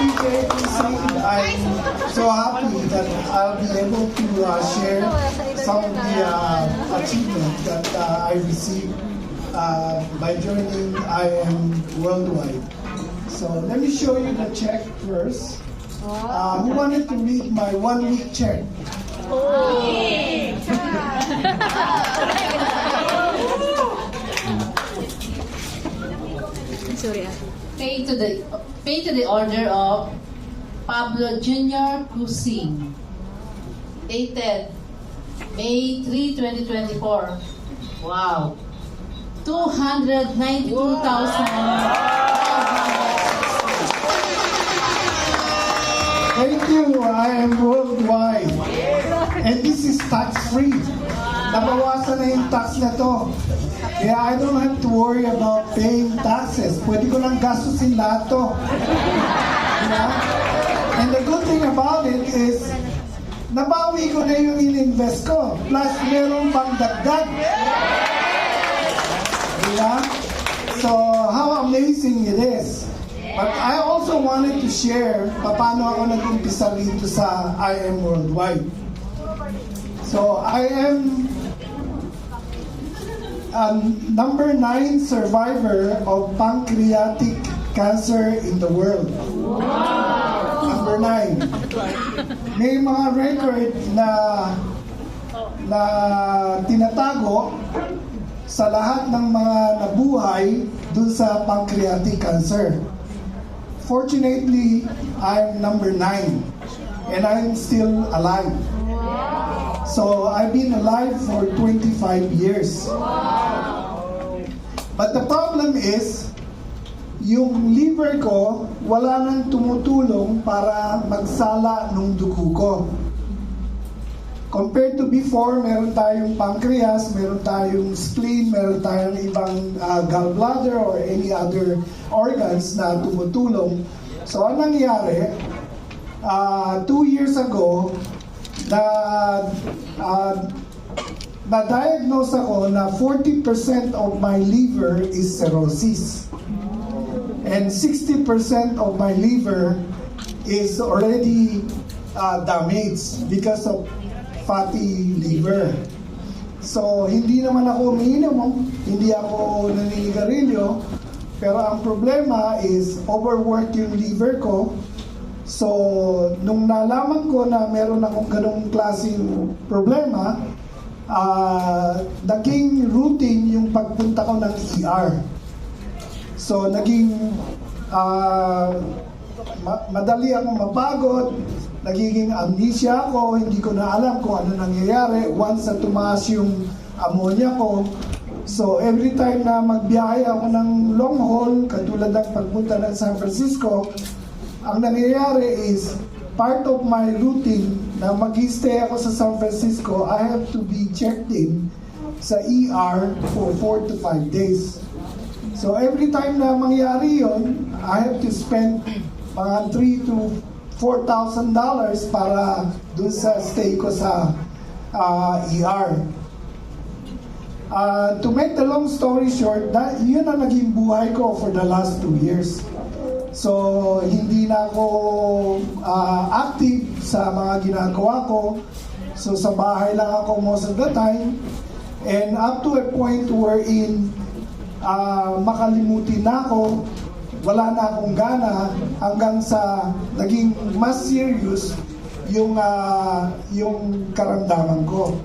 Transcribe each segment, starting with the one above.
PJ Kusing. I'm so happy that I'll be able to share some of the achievements that I received by joining IM Worldwide. So let me show you the check first. Who wanted to read my 1-week check? Sorry. Pay to the order of Pablo Jr. Kusing, dated May 3, 2024. Wow. 292,500. Thank you. I am Worldwide. And this is tax-free. Nabawasan na yung tax na to. Kaya I don't have to worry about paying taxes. Pwede ko lang gastusin lahat to. Diba? And the good thing about it is, nabawi ko na yung in-invest ko. Plus, meron pang dagdag. Diba? So, how amazing it is. But I also wanted to share paano ako nag-umpisa rito sa IM Worldwide. So, I am number 9 survivor of pancreatic cancer in the world. Wow. Number 9. May mga record na tinatago sa lahat ng mga nabuhay dun sa pancreatic cancer. Fortunately, I'm number 9 and I'm still alive. So I've been alive for 25 years. But the problem is, yung liver ko, wala nang tumutulong para magsala ng dugo ko. Compared to before, meron tayong pancreas, meron tayong spleen, meron tayong ibang gallbladder or any other organs na tumutulong. So ang nangyari, 2 years ago, na-diagnose ako na 40% of my liver is cirrhosis. And 60% of my liver is already damaged because of fatty liver. So, hindi naman ako umiinom, hindi ako naninigarilyo, pero ang problema is overwork yung liver ko. So, nung nalaman ko na meron akong ganong klaseng problema, naging routine yung pagpunta ko ng ER. So, naging madali akong mapagod, nagiging amnesia ako, hindi ko na alam kung ano nangyayari once na tumaas yung ammonia ko. So, every time na magbiyahe ako ng long haul, katulad ng pagpunta ng San Francisco, ang nangyayari is, part of my routine na mag-stay ako sa San Francisco, I have to be checked in sa ER for 4 to 5 days. So every time na mangyari yon, I have to spend mga $3,000 to $4,000 para dun sa stay ko sa ER. To make the long story short, yun ang naging buhay ko for the last 2 years. So, hindi na ako active sa mga ginagawa ko. So, sa bahay lang ako most of the time. And up to a point wherein makalimutin na ako, wala na akong gana, hanggang sa naging mas serious yung karamdaman ko.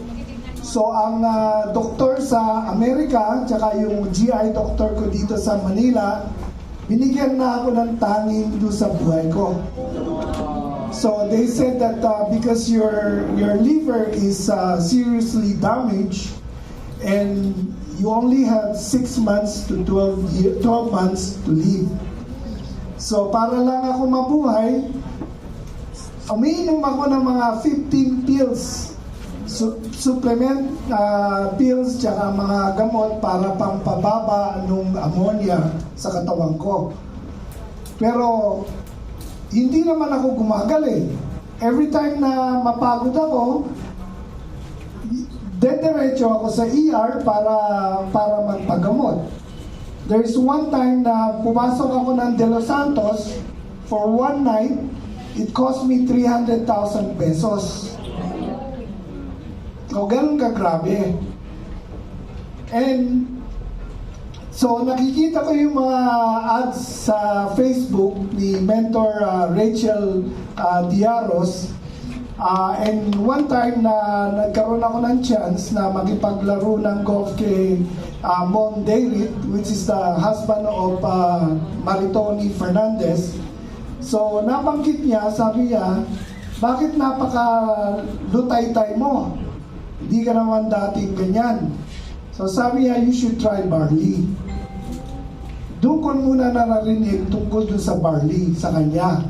So, ang doktor sa Amerika, tsaka yung GI doctor ko dito sa Manila, binigyan na ako ng tanging doon sa buhay ko. So they said that because your liver is seriously damaged and you only have 6 months to 12 months to live. So para lang ako mabuhay, umiinom ako ng mga 15 pills, supplement pills tsaka mga gamot para pampababa ng ammonia sa katawan ko. Pero hindi naman ako gumagaling. Every time na mapagod ako, dediretso ako sa ER para magpagamot. There's one time na pumasok ako ng De Los Santos for one night, it cost me 300,000 pesos. So, ganun kagrabe. And, so, nakikita ko yung mga ads sa Facebook ni Mentor Rachel Diaros. And one time na nagkaroon ako ng chance na makipaglaro ng golf kay Mon Deirit, which is the husband of Maritoni Fernandez. So, nabanggit niya, sabi niya, bakit napaka-lutay-tay mo? Hindi ka naman dating ganyan. So, sabi niya, you should try barley. Doon ko muna nararinig tungkol dun sa barley sa kanya.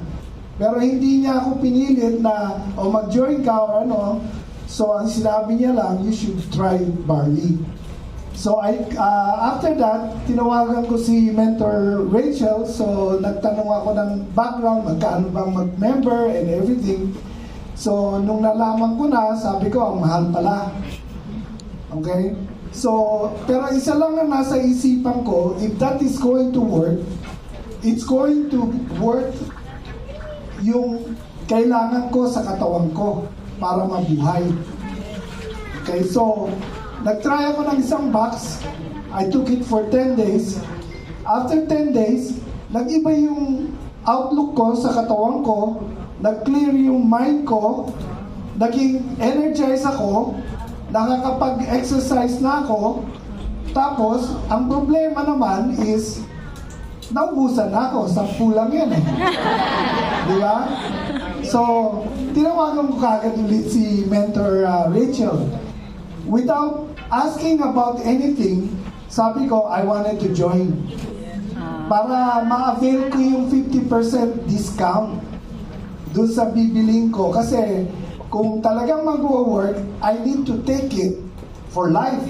Pero hindi niya ako pinilit na, mag-join ka or ano. So, ang sinabi niya lang, you should try barley. So, after that, tinawagan ko si Mentor Rachel. So, nagtanong ako ng background, magkano bang mag-member and everything. So, nung nalaman ko na, sabi ko, ang mahal pala. Okay? So, pero isa lang ang nasa isipan ko, if that is going to work, it's going to work yung kailangan ko sa katawan ko para mabuhay. Okay, so nag-try ako ng isang box. I took it for 10 days. After 10 days, nag-iba yung outlook ko sa katawan ko, nag-clear yung mind ko, naging energized ako, nakakapag-exercise na ako, tapos ang problema naman is naubusan na ako, 10 lang yan eh. Di ba? So, tinawagan ko kagad ulit si Mentor Rachel. Without asking about anything, sabi ko, I wanted to join. Para ma-avail ko yung 50% discount doon sa bibiling ko. Kasi, kung talagang mag-work, I need to take it for life.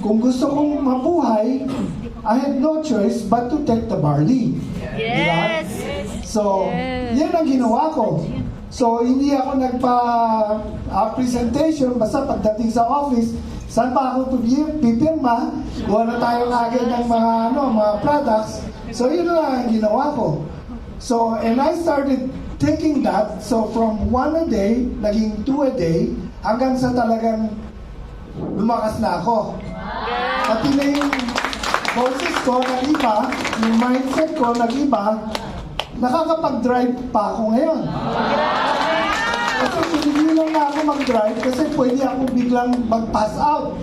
Kung gusto kong mabuhay, I had no choice but to take the barley. Yes! Diba? So, yan ang ginawa ko. So, hindi ako nagpa-presentation, basta pagdating sa office, saan pa ako pipirma, gawa na tayo agad ng mga products. So, yun lang ang ginawa ko. So, and I started taking that, so from 1 a day, naging 2 a day, hanggang sa talagang lumakas na ako. Pati na yung boses ko nag-iba, yung mindset ko nag-iba, nakakapag-drive pa ako ngayon. Kasi hindi lang na ako mag-drive kasi pwede ako biglang mag-pass out,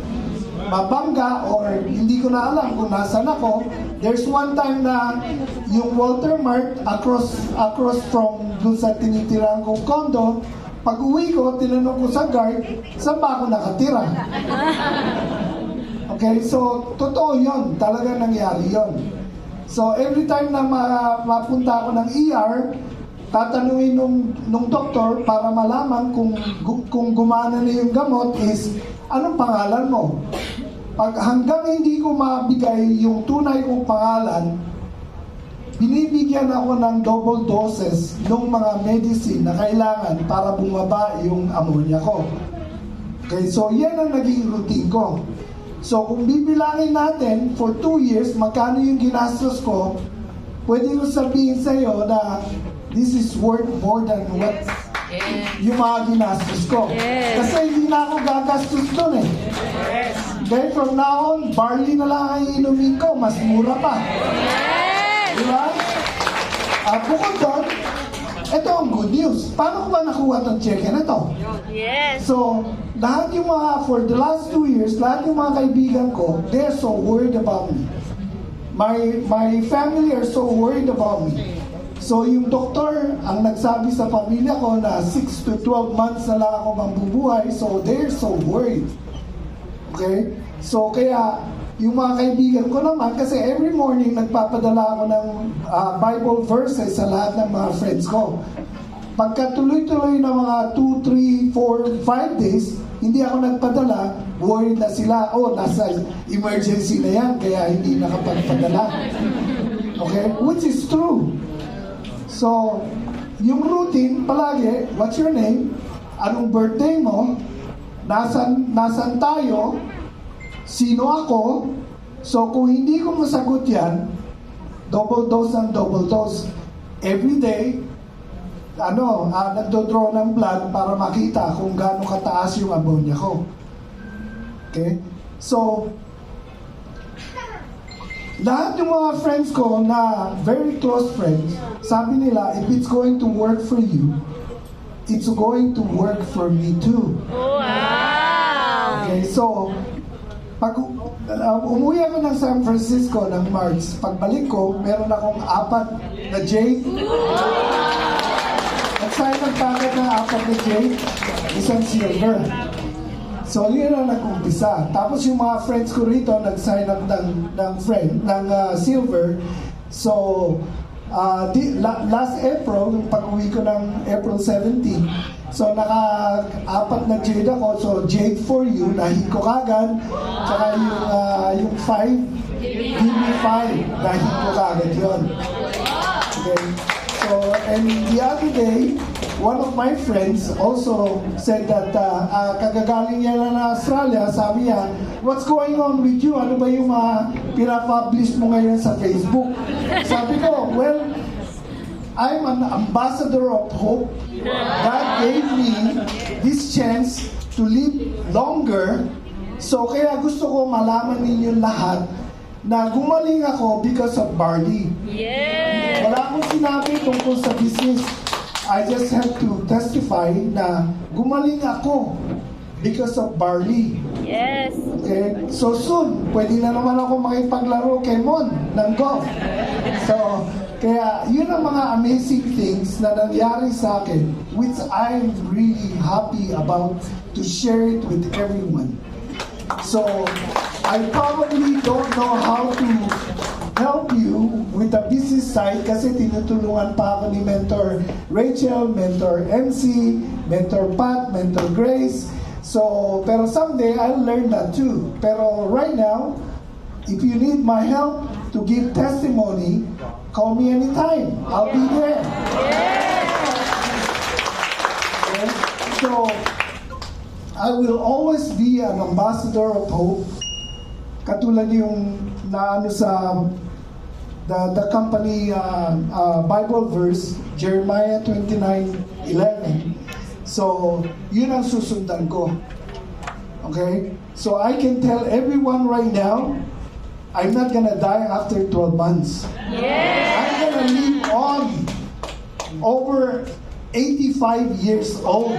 mabangga, or hindi ko na alam kung nasan ako. There's one time na yung Walter Mart across from dun sa tinitirahan kong condo, pag uwi ko, tinanong ko sa guard, saan ba ako nakatira? Okay, so totoo yun, talaga nangyari yun. So every time na mapunta ako ng ER, tatanungin nung doktor para malaman kung gumana na yung gamot is, anong pangalan mo? Pag hanggang hindi ko mabigay yung tunay kong pangalan, binibigyan ako ng double doses ng mga medicine na kailangan para bumaba yung ammonia ko. Okay, so yan ang naging routine ko. So kung bibilangin natin for 2 years, magkano yung ginastos ko, pwede ko sabihin sa iyo na this is worth more than what yung mga ginastos ko. Yes. Kasi hindi na ako gagastos doon eh. Okay, from now on, barley na lang ang inumin ko, mas mura pa. Diba? Bukod doon, ito ang good news. Paano ko ba nakuha itong check na ito? Yes! So, lahat yung for the last 2 years, lahat yung mga kaibigan ko, they're so worried about me. My family are so worried about me. So, yung doktor, ang nagsabi sa pamilya ko na 6 to 12 months na lang ako mambubuhay, so they're so worried. Okay? So, kaya, yung mga kaibigan ko naman, kasi every morning nagpapadala ako ng Bible verses sa lahat ng mga friends ko. Pagka tuloy-tuloy na mga 2, 3, 4, 5 days, hindi ako nagpadala, worried na sila, nasa emergency na yan, kaya hindi nakapagpadala. Okay? Which is true. So, yung routine, palagi, what's your name? Anong birthday mo? Nasan tayo? Sino ako? So, kung hindi ko masagot yan, double dose ng double dose. every day, nagdodraw ng blood para makita kung gaano kataas yung ammonia ko. Okay? So, lahat ng mga friends ko na very close friends, sabi nila, if it's going to work for you, it's going to work for me too. Wow! Okay, so, pag umuwi ako ng San Francisco ng March, pagbalik ko, meron akong 4 na Jade. Nag-sign ng packet ng 4 na Jade, isang silver. So, yun ang nag-umpisa. Tapos yung mga friends ko rito, nag-sign up ng silver. So, last April, yung pag-uwi ko ng April 17, so naka-4 na Jade ako. So, Jade for you, nahit ko kagad. Tsaka yung 5, give me 5, nahit ko kagad yun. Okay. So, and the other day, one of my friends also said that kagagaling niya na Australia, sabi niya, what's going on with you? Ano ba yung pinapublish mo ngayon sa Facebook? Sabi ko, well, I'm an ambassador of hope. God gave me this chance to live longer. So kaya gusto ko malaman ninyo lahat na gumaling ako because of barley. Yes! Wala akong sinabi tungkol sa business. I just have to testify na gumaling ako because of barley. Yes! Okay? So soon, pwede na naman ako makipaglaro kay Mon ng golf. So, kaya yun ang mga amazing things na nangyari sa akin, which I'm really happy about to share it with everyone. So, I probably don't know how to help you with the business side kasi tinutulungan pa ako ni Mentor Rachel, Mentor MC, Mentor Pat, Mentor Grace. So, pero someday I'll learn that too. Pero right now, if you need my help to give testimony, call me anytime. I'll be there. Okay? So, I will always be an ambassador of hope. Katulad yung naano sa the company Bible verse, Jeremiah 29:11. So, yun ang susundan ko. Okay? So, I can tell everyone right now, I'm not gonna die after 12 months. I'm gonna live on over 85 years old.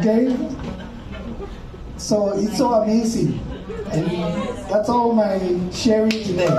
Okay? So, it's so amazing. And that's all my sharing today.